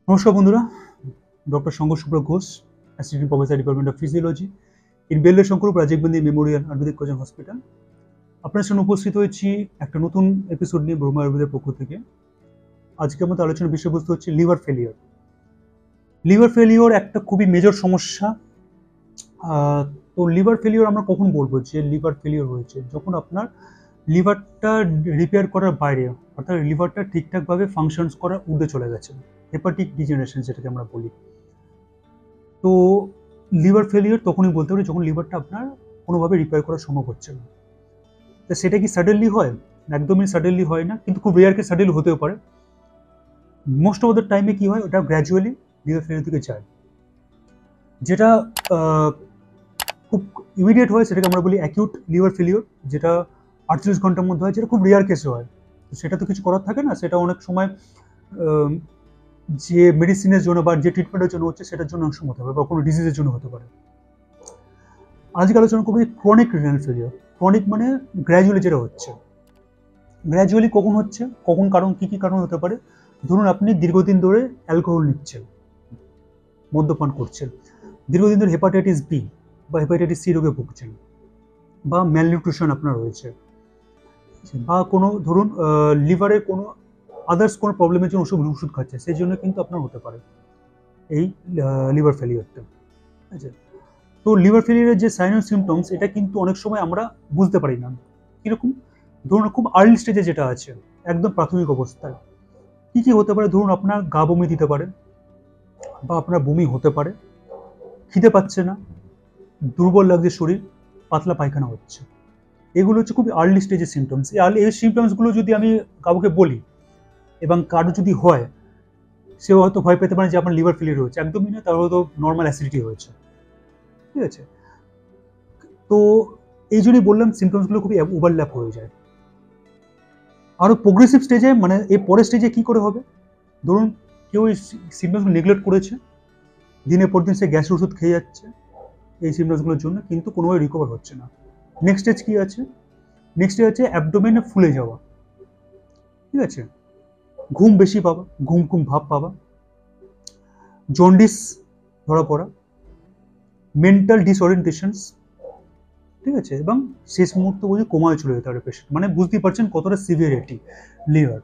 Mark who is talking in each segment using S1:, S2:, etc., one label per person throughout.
S1: নমস্কার বন্ধুরা, doctor Shankar Subrata Ghosh, assistant professor, department of physiology, in Belur Shankar Rajiv Gandhi memorial ayurvedic coaching hospital. আপনার সামনে উপস্থিত হয়েছি একটা নতুন এপিসোড নিয়ে ব্রহ্মা আয়ুর্বেদের পক্ষ থেকে। আজকে আমাদের আলোচনার বিষয়বস্তু হচ্ছে লিভার ফেলিওর। লিভার ফেলিওর একটা খুবই মেজর সমস্যা। তো লিভার ফেলিওর আমরা কখন বলবো যে লিভার ফেলিওর হয়েছে? যখন আপনার লিভারটা রিপেয়ার করার বাইরে, অর্থাৎ লিভারটা ঠিকঠাকভাবে ফাংশনস করার ঊর্ধ্বে চলে গেছে, হেপাটিক ডিজেনারেশন যেটাকে আমরা বলি। তো লিভার ফেলিওর তখনই বলতে পারি যখন লিভারটা আপনার কোনোভাবে রিপেয়ার করা সম্ভব হচ্ছে না। তো সেটা কি সাডেনলি হয়? একদমই সাডেনলি হয় না, কিন্তু খুব রেয়ার কেস সাডেনলি হতেও পারে। মোস্ট অফ দ্য টাইমে কি হয়, ওটা গ্র্যাজুয়ালি লিভার ফেলিওর দিকে যায়। যেটা খুব ইমিডিয়েট হয় সেটাকে আমরা বলি অ্যাকিউট লিভার ফেলিওর, যেটা 48 ঘন্টার মধ্যে হয়, যেটা খুব রেয়ার কেসে হয়। তো সেটা তো কিছু করার থাকে না, সেটা অনেক সময় আহ, যে মেডিসিনের জন্য বা যে ট্রিটমেন্টের জন্য হচ্ছে সেটার জন্য অংশ হতে পারে, বা কোনো ডিজিজের জন্য হতে পারে। আজকে আলোচনা করবো ক্রনিক রিনাল ফেলিওর। ক্রনিক মানে গ্র্যাজুয়ালি যেটা হচ্ছে। গ্র্যাজুয়ালি কখন হচ্ছে, কখন কারণ, কি কি কারণ হতে পারে? ধরুন আপনি দীর্ঘদিন ধরে অ্যালকোহল নিচ্ছেন, মদ্যপান করছেন, দীর্ঘদিন ধরে হেপাটাইটিস বি বা হেপাটাইটিস সি রোগে ভুগছেন, বা ম্যালনিউট্রিশন আপনার রয়েছে, বা কোনো ধরুন লিভারের কোনো আদার্স কোনো প্রবলেমের জন্য ওষুধ খাচ্ছে, সেই জন্য কিন্তু আপনার হতে পারে এই লিভার ফেলিওরটা। ঠিক আছে? তো লিভার ফেলিয়ারের যে সাইন অ্যান্ড সিমটমস, এটা কিন্তু অনেক সময় আমরা বুঝতে পারি না। কিরকম? ধরুন খুব আর্লি স্টেজে যেটা আছে, একদম প্রাথমিক অবস্থায় কি কি হতে পারে? ধরুন আপনার গা বমি দিতে পারে, বা আপনার বমি হতে পারে, খিদে পাচ্ছে না, দুর্বল লাগছে শরীর, পাতলা পায়খানা হচ্ছে। এগুলো হচ্ছে খুবই আর্লি স্টেজের সিমটমস। এই সিমটমসগুলো যদি আমি কাউকে বলি এবং কারো যদি হয়, সে হয়তো ভয় পেতে পারে যে আপনার লিভার ফেলিয়ার হয়েছে। একদমই না, তার হয়তো নর্মাল অ্যাসিডিটি হয়েছে। ঠিক আছে? তো এই জন্যই বললাম সিমটমসগুলো খুবই ওভারল্যাপ হয়ে যায়। আরো প্রোগ্রেসিভ স্টেজে, মানে এই পরের স্টেজে কি করে হবে? ধরুন কেউ এই সিমটমসগুলো নেগলেক্ট করেছে, দিনের পর দিন সে গ্যাসের ওষুধ খেয়ে যাচ্ছে এই সিমটমসগুলোর জন্য, কিন্তু কোনোভাবে রিকভার হচ্ছে না। নেক্সট স্টেজ কি আছে? নেক্সট স্টেজ হচ্ছে অ্যাবডোমেনে ফুলে যাওয়া। ঠিক আছে? ঘুম বেশি পাওয়া, ঘুম ঘুম ভাব পাওয়া, জন্ডিস ধরা পড়া, মেন্টাল ডিসওরিয়েন্টেশনস। ঠিক আছে? এবং শেষ মুহূর্তে বলছি কোমায় চলে যেতে পারে পেশেন্ট। মানে বুঝতেই পারছেন কতটা সিভিয়ারিটি লিভার।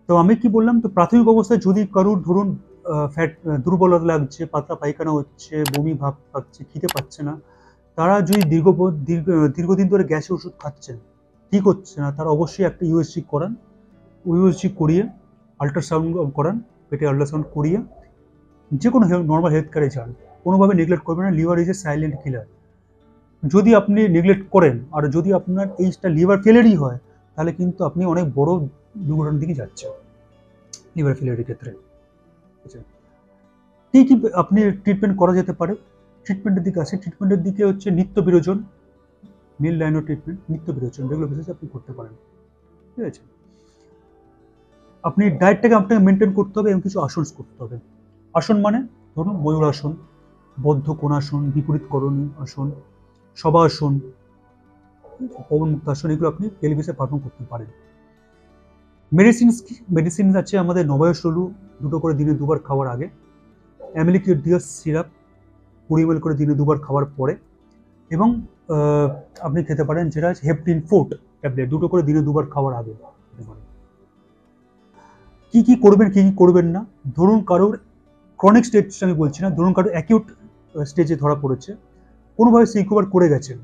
S1: তো আমি কি বললাম, তো প্রাথমিক অবস্থায় যদি কারুর ধরুন ফ্যাট, দুর্বলতা লাগছে, পাতলা পায়খানা হচ্ছে, বমি ভাব পাচ্ছে, খিদে পাচ্ছে না, তারা যদি দীর্ঘদিন ধরে গ্যাসের ওষুধ খাচ্ছেন, ঠিক হচ্ছে না, তারা অবশ্যই একটা ইউএসজি করান। ইউএসজি করিয়ে আল্ট্রাসাউন্ড করান, পেটে আল্ট্রাসাউন্ড করিয়ে যে কোনো নর্মাল হেলথ কেয়ারে যান। কোনোভাবে নেগলেক্ট করবেন না, liver is a silent killer. যদি আপনি নেগলেক্ট করেন আর যদি আপনার এইটা লিভার ফেলিয়ারই হয়, তাহলে কিন্তু আপনি অনেক বড় দুর্ঘটনার দিকে যাচ্ছেন লিভার ফেলিয়ারের ক্ষেত্রে। আচ্ছা, কি কি আপনি ট্রিটমেন্ট করা যেতে পারে? ট্রিটমেন্টের দিকে আসে। ট্রিটমেন্টের দিকে হচ্ছে নিত্য বিরোচন, নীল লাইনো ট্রিটমেন্ট, নিত্য বিরোচন, যেগুলো বেসিসে আপনি করতে পারেন। ঠিক আছে? আপনি ডায়েটটাকে আপনাকে মেনটেন করতে হবে এবং কিছু আসন করতে হবে। আসন মানে ধরুন ময়ূর আসন, বদ্ধ কোণাসন, বিপরীত করণী আসন, সবাসন, পবন মুক্ত আসন, এগুলো আপনি ডেলি বেসে পারফর্ম করতে পারেন। মেডিসিনস কি? মেডিসিন আছে আমাদের নবায়সলু, দুটো করে দিনে দুবার খাওয়ার আগে, অ্যামিলিকিউডিয়াস সিরাপ 20 ml করে দিনে দুবার খাওয়ার পরে, এবং আপনি খেতে পারেন যেটা আছে হেপটিন ফোর্ট ট্যাবলেট, দুটো করে দিনে দুবার খাওয়ার আগে খেতে পারেন। কি কি করবেন, কি কি করবেন না? ধরুন কারোর ক্রনিক স্টেজ আমি বলছি না, ধরুন কারোর অ্যাকিউট স্টেজে ধরা পড়েছে, কোনোভাবে সে রিকভার করে গেছেন,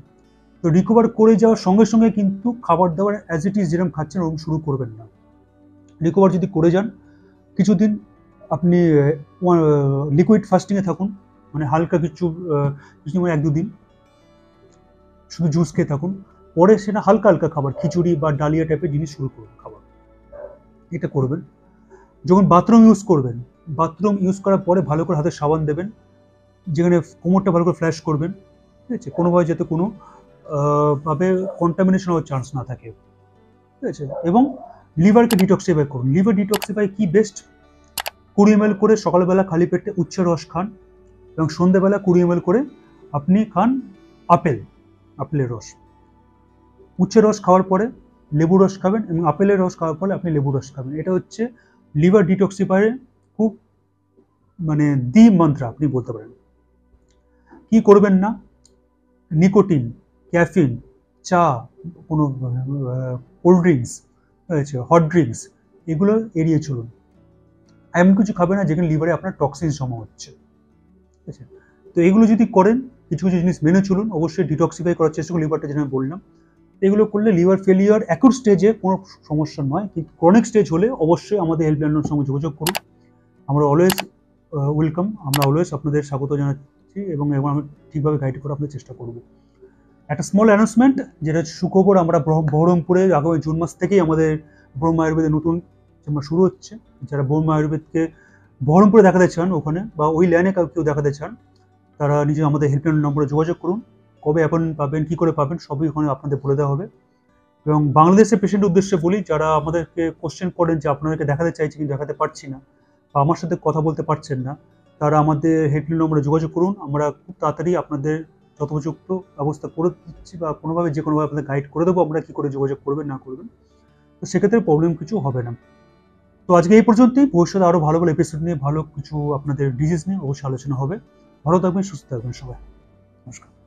S1: তো রিকভার করে যাওয়ার সঙ্গে সঙ্গে কিন্তু খাবার দাবার অ্যাজ ইট ইজ যেরকম খাচ্ছেন ওরকম শুরু করবেন না। রিকভার যদি করে যান, কিছুদিন আপনি লিকুইড ফাস্টিংয়ে থাকুন, মানে হালকা কিছু মানে 1-2 দিন শুধু জুস খেয়ে থাকুন, পরে সেটা হালকা হালকা খাবার, খিচুড়ি বা ডালিয়া টাইপের জিনিস শুরু করুন খাবার। এটা করবেন। যখন বাথরুম ইউজ করবেন, বাথরুম ইউজ করার পরে ভালো করে হাতে সাবান দেবেন, যেখানে কোমরটা ভালো করে ফ্ল্যাশ করবেন। ঠিক আছে? কোনোভাবে যাতে কোনো ভাবে কন্টামিনেশন হওয়ার চান্স না থাকে। ঠিক আছে? এবং লিভারকে ডিটক্সিফাই করুন। লিভার ডিটক্সিফাই কি বেস্ট? 20 ml করে সকালবেলা খালি পেটে উচ্ছের রস খান, এবং সন্ধ্যেবেলা 20 ml করে আপনি খান আপেলের রস। উচ্ছের রস খাওয়ার পরে লেবু রস খাবেন, এবং আপেলের রস খাওয়ার পরে আপনি লেবু রস খাবেন। এটা হচ্ছে লিভার ডিটক্সিফায়ারের খুব মানে দি মন্ত্র আপনি বলতে পারেন। কি করবেন না, নিকোটিন, ক্যাফিন, চা, কোনো কোল্ড ড্রিঙ্কস, হট ড্রিঙ্কস, এগুলো এড়িয়ে চলুন। এমন কিছু খাবে না যেখানে লিভারে আপনার টক্সিন জমা হচ্ছে, ঠিক আছে? তো এগুলো যদি করেন, কিছু কিছু জিনিস মেনে চলুন, অবশ্যই ডিটক্সিফাই করার চেষ্টা করুন লিভারটা, যেটা আমি বললাম। এগুলো করলে লিভার ফেলিয়ার অ্যাকুট স্টেজে কোনো সমস্যা নয়, কিন্তু ক্রনিক স্টেজ হলে অবশ্যই আমাদের হেল্পলাইনের সঙ্গে যোগাযোগ করুন। আমরা অলওয়েজ ওয়েলকাম, আমরা অলওয়েজ আপনাদের স্বাগত জানাচ্ছি এবং আমি ঠিকভাবে গাইড করার আপনাদের চেষ্টা করব। একটা স্মল অ্যানাউন্সমেন্ট, যেটা হচ্ছে সুখবর, আমরা বহরমপুরে আগামী জুন মাস থেকেই আমাদের ব্রহ্মা আয়ুর্বেদের নতুন চেম্বার শুরু হচ্ছে। যারা ব্রহ্মা আয়ুর্বেদকে বহরমপুরে দেখাতে চান ওখানে, বা ওই লাইনে কেউ দেখাতে চান, তারা নিজে আমাদের হেল্পলাইন নম্বরে যোগাযোগ করুন। কবে অ্যাপয়েন্টমেন্ট পাবেন, কী করে পাবেন, সবই ওখানে আপনাদের বলে দেওয়া হবে। এবং বাংলাদেশের পেশেন্টের উদ্দেশ্যে বলি, যারা আমাদেরকে কোশ্চেন করেন যে আপনাদেরকে দেখাতে চাইছি কিন্তু দেখাতে পারছি না, বা আমার সাথে কথা বলতে পারছেন না, তারা আমাদের হেল্পলাইন নম্বরে যোগাযোগ করুন। আমরা খুব তাড়াতাড়ি আপনাদের যথোপযুক্ত ব্যবস্থা করে দিচ্ছি, বা কোনোভাবে যে কোনোভাবে আপনাদের গাইড করে দেবো আমরা কী করে যোগাযোগ করবেন না করবেন। তো সেক্ষেত্রে প্রবলেম কিছু হবে না। তো আজকে এই পর্যন্তই। ভবিষ্যতে আরও ভালো ভালো এপিসোড নিয়ে, ভালো কিছু আপনাদের ডিজিজ নিয়ে অবশ্যই আলোচনা হবে। ভালো থাকবেন, সুস্থ থাকবেন সবাই। নমস্কার।